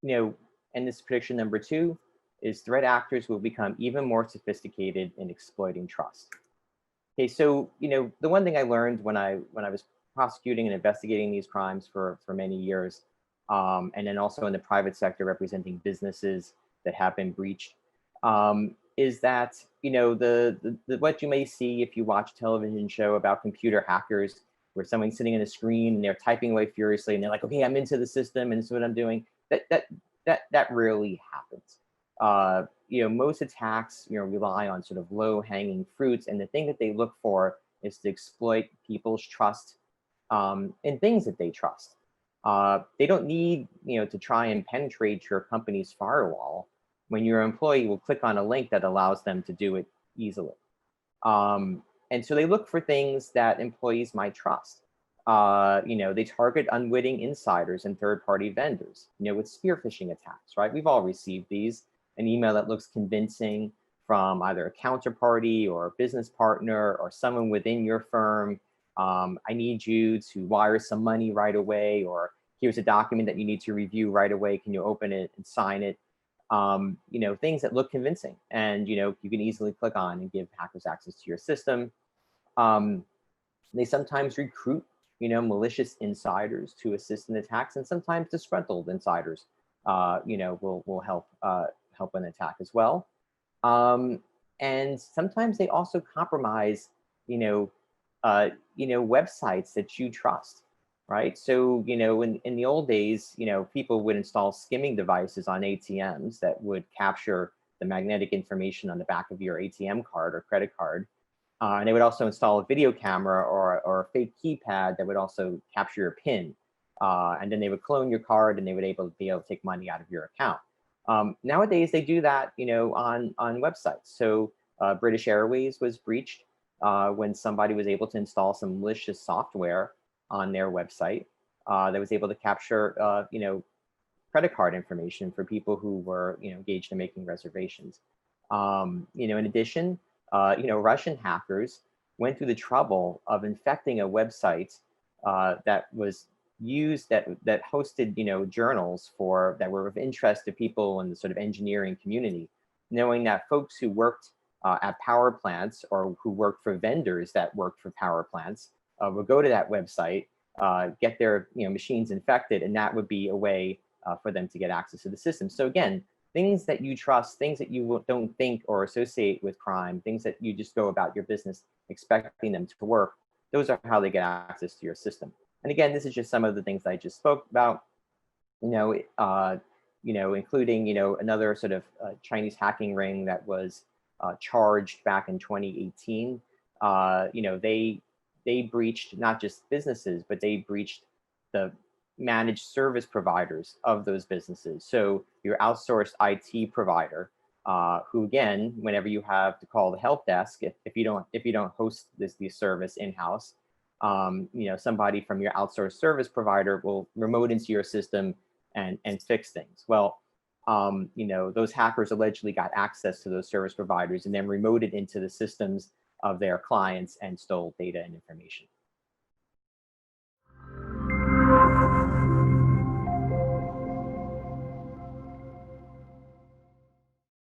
and this prediction number 2 is threat actors will become even more sophisticated in exploiting trust. Okay, so the one thing I learned when I was prosecuting and investigating these crimes for many years, and then also in the private sector representing businesses that have been breached, is that the what you may see if you watch a television show about computer hackers, where someone's sitting on a screen and they're typing away furiously, and they're like, okay, I'm into the system and this is what I'm doing. That rarely happens. Most attacks rely on sort of low-hanging fruits, and the thing that they look for is to exploit people's trust in things that they trust. They don't need to try and penetrate your company's firewall when your employee will click on a link that allows them to do it easily. And so they look for things that employees might trust. They target unwitting insiders and third-party vendors, with spear phishing attacks, right? We've all received these. An email that looks convincing from either a counterparty or a business partner or someone within your firm. I need you to wire some money right away, or here's a document that you need to review right away. Can you open it and sign it? Things that look convincing, and you can easily click on and give hackers access to your system. They sometimes recruit malicious insiders to assist in attacks, and sometimes disgruntled insiders will help an attack as well. And sometimes they also compromise websites that you trust, right? So in the old days, people would install skimming devices on ATMs that would capture the magnetic information on the back of your ATM card or credit card. And they would also install a video camera or a fake keypad that would also capture your PIN. And then they would clone your card, and they would be able to take money out of your account. Nowadays, they do that, on websites. So British Airways was breached when somebody was able to install some malicious software on their website that was able to capture, credit card information for people who were, engaged in making reservations. In addition, Russian hackers went through the trouble of infecting a website that was used that hosted journals that were of interest to people in the sort of engineering community, knowing that folks who worked at power plants or who worked for vendors that worked for power plants would go to that website, get their machines infected, and that would be a way for them to get access to the system. So again, things that you trust, things that you don't think or associate with crime, things that you just go about your business expecting them to work, those are how they get access to your system. And again, this is just some of the things I just spoke about, including, another sort of Chinese hacking ring that was charged back in 2018. They breached not just businesses, but they breached the managed service providers of those businesses. So your outsourced IT provider, who again, whenever you have to call the help desk, if you don't host this service in-house, somebody from your outsourced service provider will remote into your system and fix things. Well, those hackers allegedly got access to those service providers and then remoted into the systems of their clients and stole data and information.